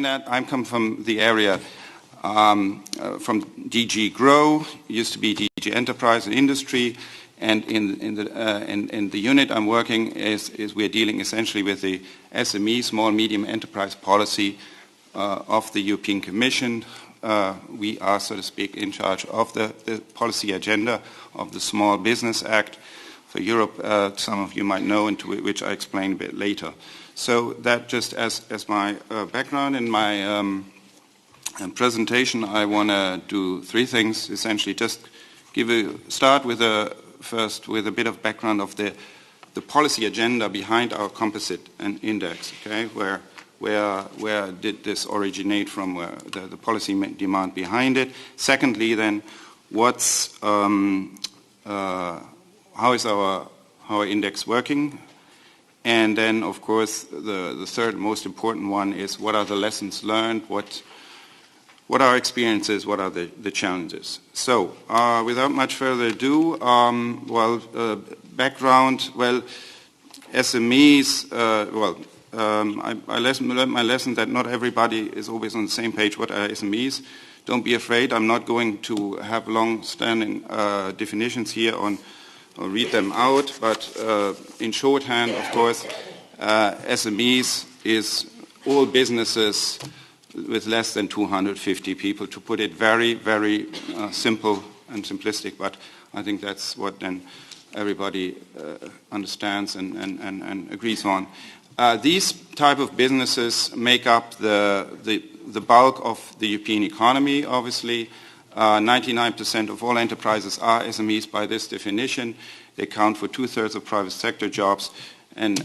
that. I come from the area from DG Grow, used to be DG Enterprise and Industry, and in the unit I'm working is we're dealing essentially with the SME, small medium enterprise policy of the European Commission. We are, so to speak, in charge of the policy agenda of the Small Business Act for Europe. Some of you might know, and to which I explain a bit later. So that just as my background in my presentation, I want to do three things essentially. Just start with first with a bit of background of the policy agenda behind our composite index. Okay, where did this originate from? Where the policy demand behind it. Secondly, then, how is our index working? And then, of course, the third most important one is what are the lessons learned? What are our experiences? What are the challenges? So, without much further ado, background. Well, SMEs. I learned my lesson that not everybody is always on the same page. What are SMEs? Don't be afraid. I'm not going to have long-standing definitions here or read them out. But in shorthand, of course, SMEs is all businesses with less than 250 people, to put it very, very simple and simplistic, but I think that's what then everybody understands and agrees on. These type of businesses make up the bulk of the European economy, obviously. 99% of all enterprises are SMEs by this definition. They count for 2/3 of private sector jobs, and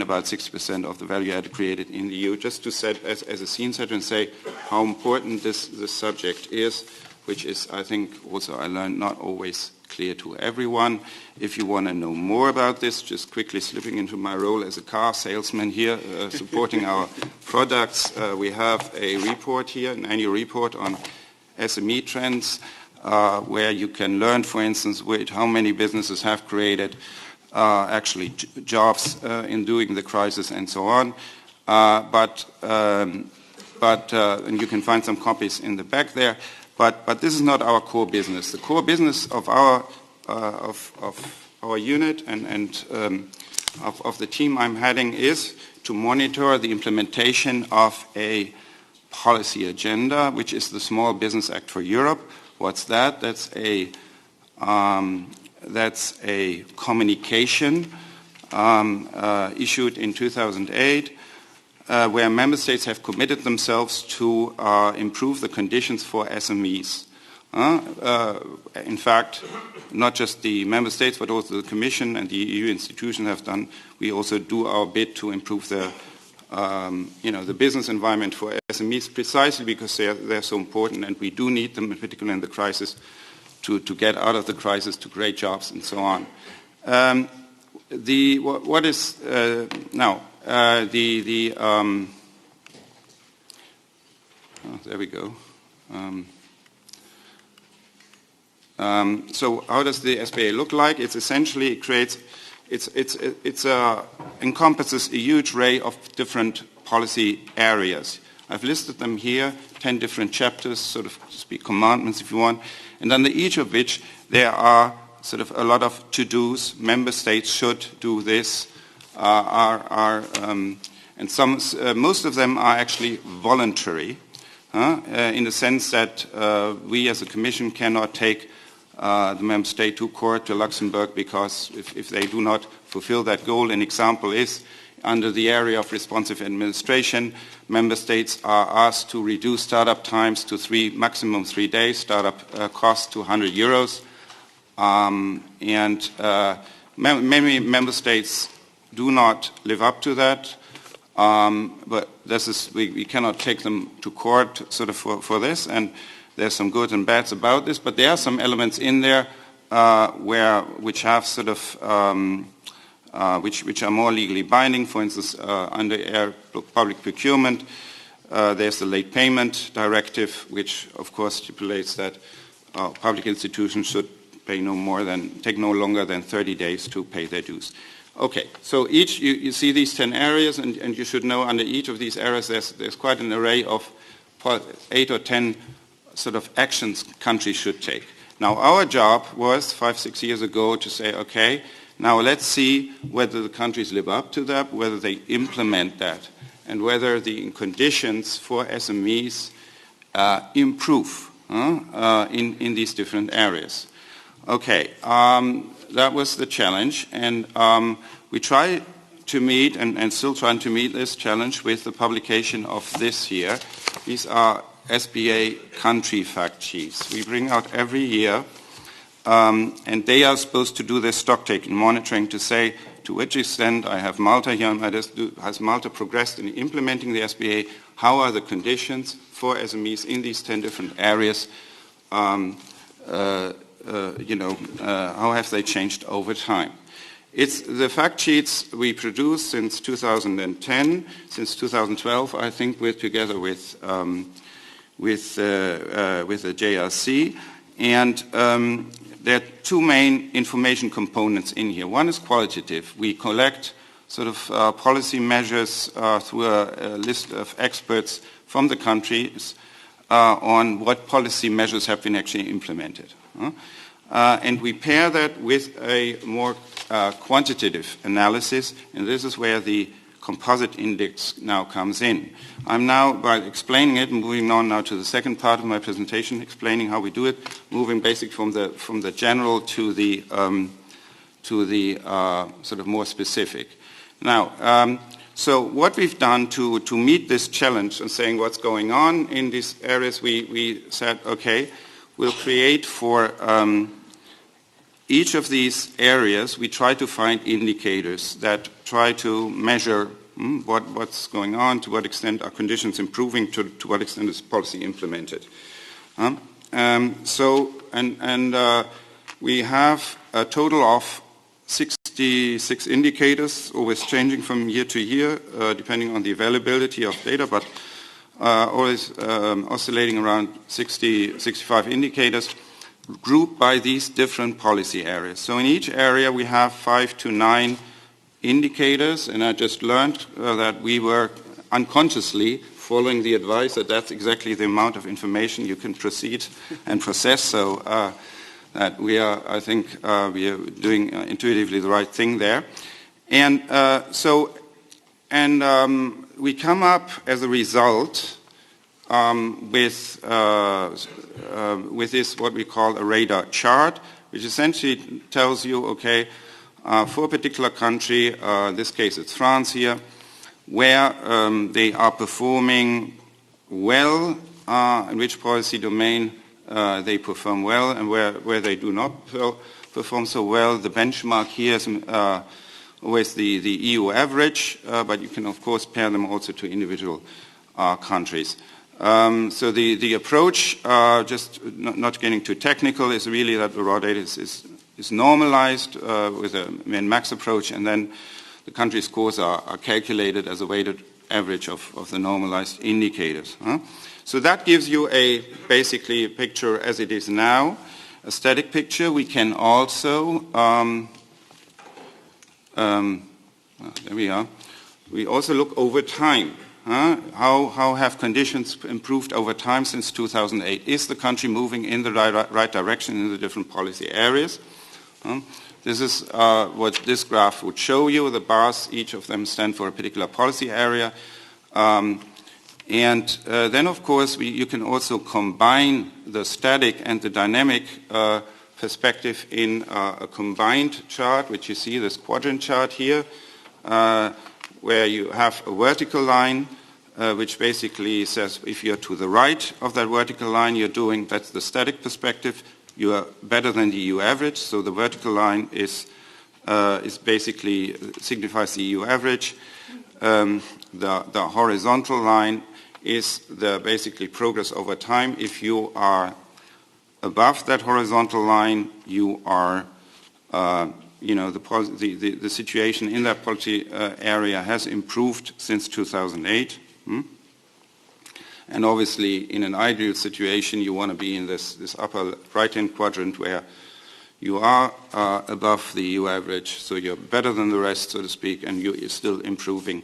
about 60% of the value added created in the EU. Just to set as a scene setter and say how important this subject is, which is, I think, also I learned not always clear to everyone. If you want to know more about this, just quickly slipping into my role as a car salesman here, supporting our products, we have a report here, an annual report on SME trends, where you can learn, for instance, how many businesses have created actually jobs in during the crisis and so on. And you can find some copies in the back there. But this is not our core business. The core business of our unit and of the team I'm heading is to monitor the implementation of a policy agenda, which is the Small Business Act for Europe. What's that? That's a communication issued in 2008, where member states have committed themselves to improve the conditions for SMEs. In fact, not just the member states, but also the Commission and the EU institutions have done. We also do our bit to improve the business environment for SMEs, precisely because they're so important, and we do need them, particularly in the crisis, to get out of the crisis, to create jobs and so on. There we go. So how does the SBA look like? It's essentially encompasses a huge array of different policy areas. I've listed them here, 10 different chapters, sort of to speak commandments if you want, and under each of which there are sort of a lot of to-dos. Member states should do this, and most of them are actually voluntary, in the sense that we as a Commission cannot take the member state to court, to Luxembourg, because if they do not fulfill that goal. An example is under the area of responsive administration, member states are asked to reduce startup times to maximum 3 days, startup costs to €100. Many member states do not live up to that, but we cannot take them to court sort of for this, and there's some good and bads about this, but there are some elements in there which have sort of which are more legally binding. For instance, under air public procurement, there's the late payment directive, which of course stipulates that public institutions should take no longer than 30 days to pay their dues. Okay, so each, you see these 10 areas, and you should know under each of these areas there's quite an array of 8 or 10 sort of actions countries should take. Now our job was 5-6 years ago to say, okay, now let's see whether the countries live up to that, whether they implement that, and whether the conditions for SMEs improve in these different areas. Okay, that was the challenge, and we try to meet, and still trying to meet this challenge with the publication of this here. These are SBA country fact sheets. We bring out every year, and they are supposed to do their stock taking, monitoring to say to which extent, I have Malta here on my desk, has Malta progressed in implementing the SBA? How are the conditions for SMEs in these 10 different areas? How have they changed over time? It's the fact sheets we produced since 2010, since 2012, I think, together with the JRC, and there are two main information components in here. One is qualitative. We collect sort of policy measures through a list of experts from the countries on what policy measures have been actually implemented. And we pair that with a more quantitative analysis, and this is where the composite index now comes in. I'm now, by explaining it, moving on now to the second part of my presentation, explaining how we do it, moving basically from the general to the sort of more specific. Now, so what we've done to meet this challenge and saying what's going on in these areas, we said, okay, we'll create for each of these areas, we try to find indicators that try to measure what's going on, to what extent are conditions improving, to what extent is policy implemented. We have a total of 66 indicators, always changing from year to year, depending on the availability of data, but always oscillating around 60, 65 indicators, grouped by these different policy areas. So in each area we have 5 to 9 indicators, and I just learned that we were unconsciously following the advice that that's exactly the amount of information you can proceed and process, so that we are, I think, we are doing intuitively the right thing there. And we come up as a result with this, what we call a radar chart, which essentially tells you, okay, for a particular country, in this case it's France here, where they are performing well, in which policy domain they perform well, and where they do not perform so well. The benchmark here is always the EU average, but you can of course pair them also to individual countries. So the approach, just not getting too technical, is really that the raw data is normalized with a min-max approach, and then the country scores are calculated as a weighted average of the normalized indicators. So that gives you basically a picture as it is now, a static picture. We can also, there we are, we also look over time. How have conditions improved over time since 2008? Is the country moving in the right direction in the different policy areas? This is what this graph would show you. The bars, each of them stand for a particular policy area. Then, of course, you can also combine the static and the dynamic perspective in a combined chart, which you see, this quadrant chart here, where you have a vertical line, which basically says if you're to the right of that vertical line, that's the static perspective, you are better than the EU average. So the vertical line is basically signifies the EU average. The horizontal line is the basically progress over time. If you are above that horizontal line, you are the situation in that policy area has improved since 2008. And obviously, in an ideal situation, you want to be in this upper right-hand quadrant where you are above the EU average, so you're better than the rest, so to speak, and you're still improving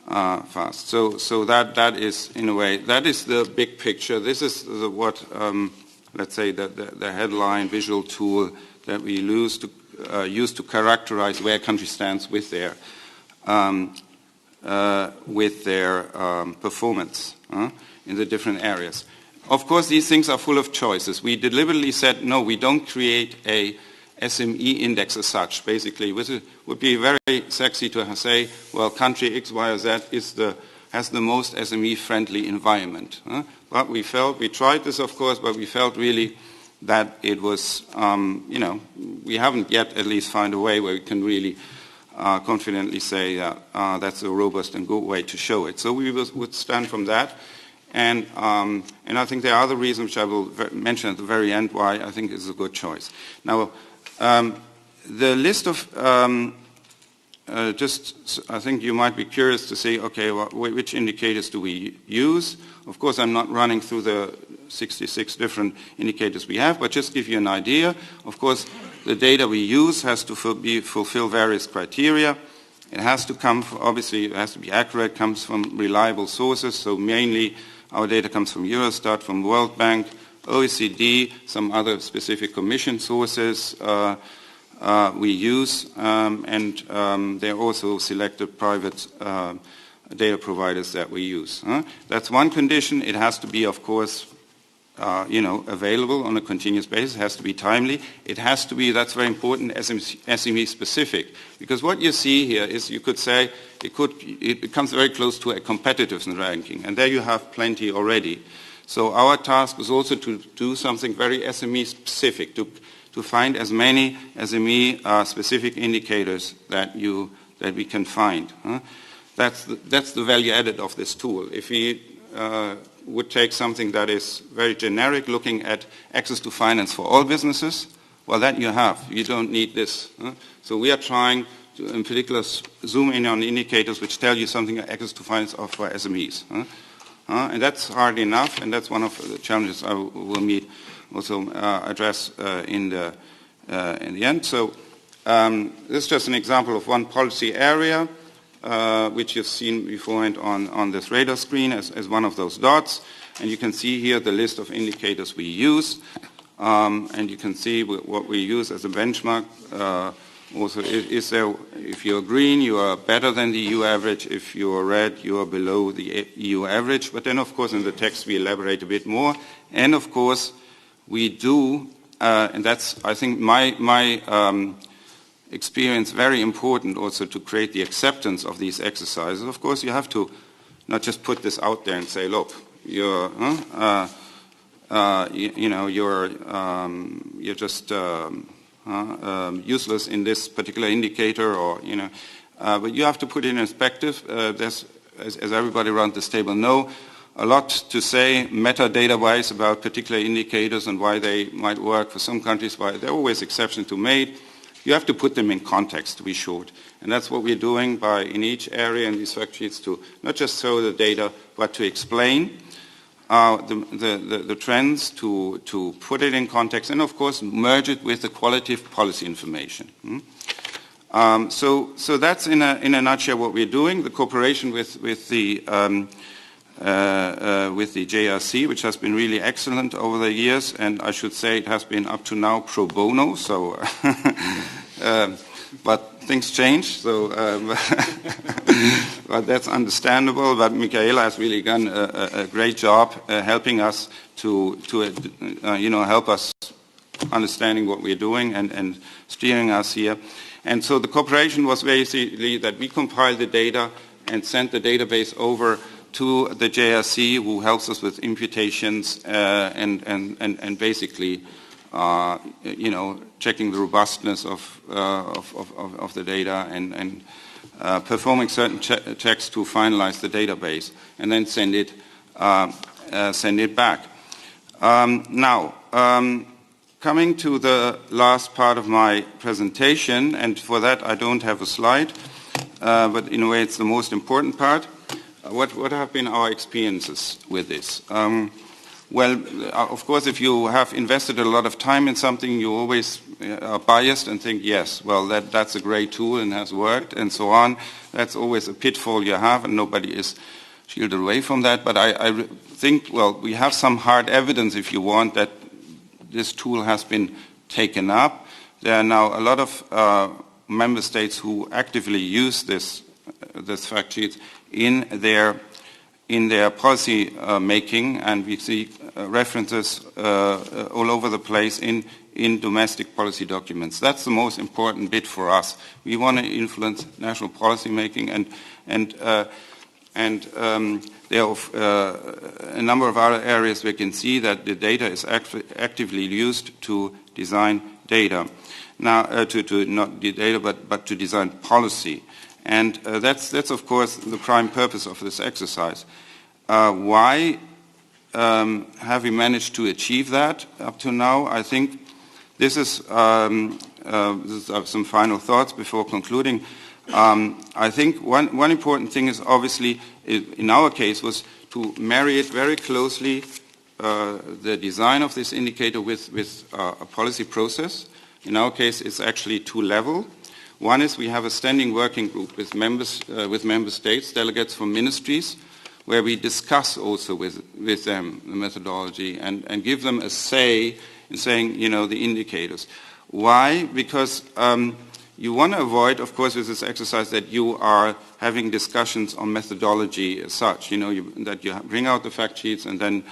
fast. So that is, in a way, that is the big picture. This is what, let's say, the headline visual tool that we use to characterize where a country stands with their performance in the different areas. Of course, these things are full of choices. We deliberately said, no, we don't create a SME index as such, basically, which would be very sexy to say, well, country X, Y, or Z has the most SME-friendly environment. But we tried this, of course, but we felt really that it was, we haven't yet at least found a way where we can really confidently say that that's a robust and good way to show it. So we would stand from that. And I think there are other reasons which I will mention at the very end why I think it's a good choice. Now, the list of, I think you might be curious to see, okay, which indicators do we use? Of course, I'm not running through the 66 different indicators we have, but just give you an idea. Of course, the data we use has to fulfill various criteria. It has to come, obviously, it has to be accurate, comes from reliable sources, so mainly our data comes from Eurostat, from World Bank, OECD, some other specific commission sources we use, and there are also selected private data providers that we use. That's one condition. It has to be, of course, available on a continuous basis. It has to be timely. It has to be, that's very important, SME specific. Because what you see here is, you could say, it becomes very close to a competitiveness ranking. And there you have plenty already. So our task is also to do something very SME specific, to find as many SME specific indicators that we can find. That's the value added of this tool. If we would take something that is very generic, looking at access to finance for all businesses, well, that you have. You don't need this. So we are trying to, in particular, zoom in on indicators which tell you something like access to finance for SMEs. And that's hard enough, and that's one of the challenges I will also address in the end. So this is just an example of one policy area, which you've seen beforehand on this radar screen as one of those dots. And you can see here the list of indicators we use. And you can see what we use as a benchmark. Also, if you're green, you are better than the EU average. If you're red, you are below the EU average. But then, of course, in the text we elaborate a bit more. And, of course, we do, and that's, I think, my experience very important also to create the acceptance of these exercises. Of course, you have to not just put this out there and say, look, you're just useless in this particular indicator, or but you have to put it in perspective. There's, as everybody around this table know, a lot to say metadata-wise about particular indicators and why they might work for some countries. Why there are always exceptions to made. You have to put them in context, to be short. And that's what we're doing in each area in these fact sheets, to not just show the data, but to explain the trends, to put it in context, and of course merge it with the qualitative policy information. So that's in a nutshell what we're doing. The cooperation with the JRC, which has been really excellent over the years, and I should say it has been up to now pro bono. So, but things change. So, but that's understandable. But Michaela has really done a great job helping us to help us understanding what we're doing and steering us here. And so the cooperation was basically that we compiled the data and sent the database over to the JRC, who helps us with imputations and basically, checking the robustness of the data and performing certain checks to finalize the database, and then send it back. Now, coming to the last part of my presentation, and for that I don't have a slide, but in a way it's the most important part. What have been our experiences with this? Well, of course, if you have invested a lot of time in something, you always are biased and think, yes, well, that's a great tool and has worked and so on. That's always a pitfall you have, and nobody is shielded away from that. But I think, well, we have some hard evidence, if you want, that this tool has been taken up. There are now a lot of member states who actively use this fact sheet in their policy making, and we see references all over the place in domestic policy documents. That's the most important bit for us. We want to influence national policy making, and there are a number of other areas we can see that the data is actively used to design data. Now, to not the data, but to design policy. And that's of course the prime purpose of this exercise. Why have we managed to achieve that up to now? I think this is some final thoughts before concluding. I think one important thing is obviously, in our case, was to marry it very closely, the design of this indicator with a policy process. In our case, it's actually two-level. One is we have a standing working group with member states, delegates from ministries, where we discuss also with them the methodology and give them a say in saying, the indicators. Why? Because you want to avoid, of course, with this exercise that you are having discussions on methodology as such, that you bring out the fact sheets and then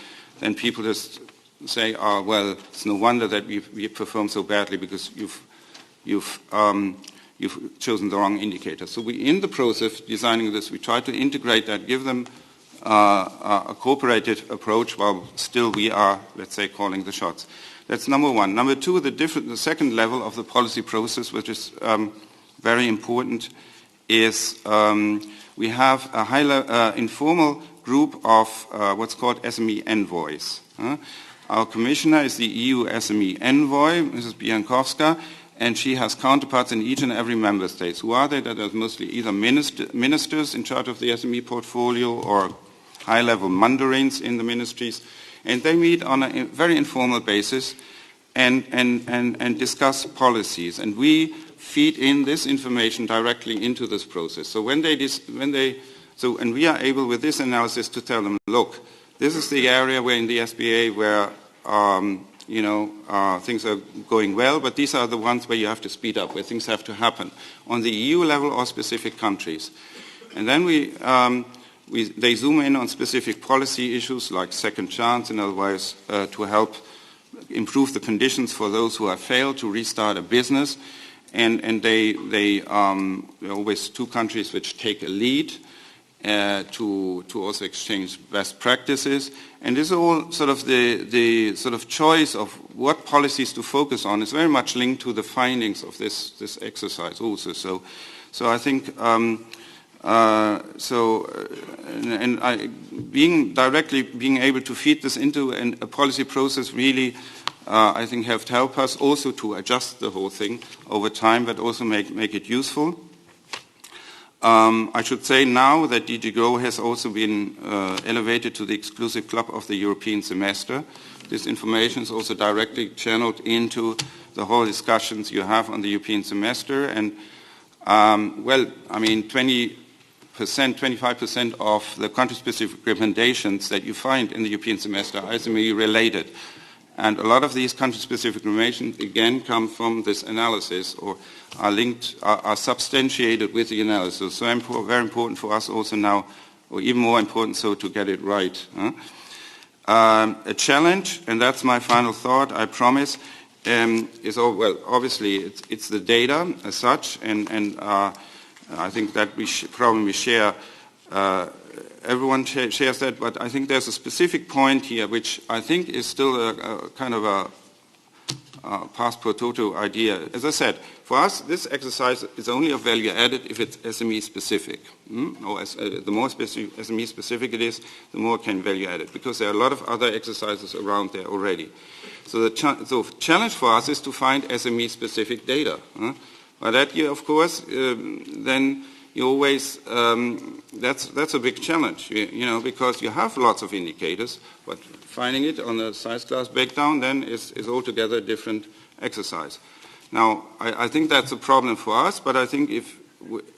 people just say, oh, well, it's no wonder that we perform so badly because you've chosen the wrong indicator. So in the process of designing this, we try to integrate that, give them a cooperative approach while still we are, let's say, calling the shots. That's number one. Number two, the second level of the policy process, which is very important, is we have a high informal group of what's called SME envoys. Our commissioner is the EU SME envoy, Mrs. Biankowska, and she has counterparts in each and every member state. Who are they? That are mostly either ministers in charge of the SME portfolio or high-level mandarins in the ministries. And they meet on a very informal basis and discuss policies. And we feed in this information directly into this process. So and we are able with this analysis to tell them, look, this is the area where in the SBA where things are going well, but these are the ones where you have to speed up, where things have to happen on the EU level or specific countries. And then they zoom in on specific policy issues like second chance, in other words, to help improve the conditions for those who have failed to restart a business. And there are always two countries which take a lead to also exchange best practices. And this is all sort of the sort of choice of what policies to focus on is very much linked to the findings of this exercise also. So I think being able to feed this into a policy process really, I think, help us also to adjust the whole thing over time, but also make it useful. I should say now that DG GROW has also been elevated to the exclusive club of the European semester. This information is also directly channeled into the whole discussions you have on the European semester. And 25% of the country-specific recommendations that you find in the European semester are SME related. And a lot of these country-specific recommendations, again, come from this analysis or are linked, are substantiated with the analysis. So very important for us also now, or even more important so to get it right. A challenge, and that's my final thought, I promise, is, obviously it's the data as such, and I think that we probably share, everyone shares that, but I think there's a specific point here which I think is still a kind of a past pro toto idea. As I said, for us this exercise is only of value added if it's SME specific. The more SME specific it is, the more can value added, because there are a lot of other exercises around there already. So the challenge for us is to find SME specific data. But that you, of course, then you always, that's a big challenge, because you have lots of indicators, but finding it on a size class breakdown then is altogether a different exercise. Now, I think that's a problem for us, but I think if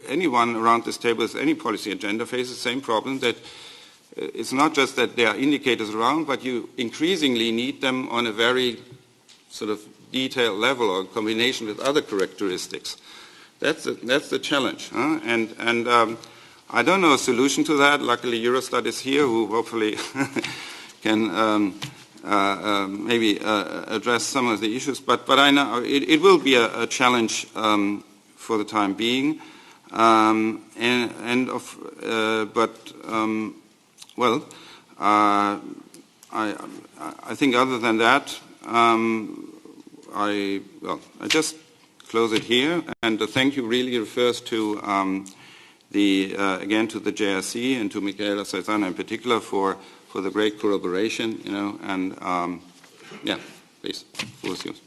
anyone around this table with any policy agenda faces the same problem, that it's not just that there are indicators around, but you increasingly need them on a very sort of detailed level or combination with other characteristics. That's the challenge. And I don't know a solution to that. Luckily, Eurostat is here, who hopefully can maybe address some of the issues. But I know it will be a challenge for the time being. Well, I think other than that, I just close it here. And the thank you really refers to again to the JRC and to Michaela Saizana in particular for the great collaboration, and yeah, please, floor is yours.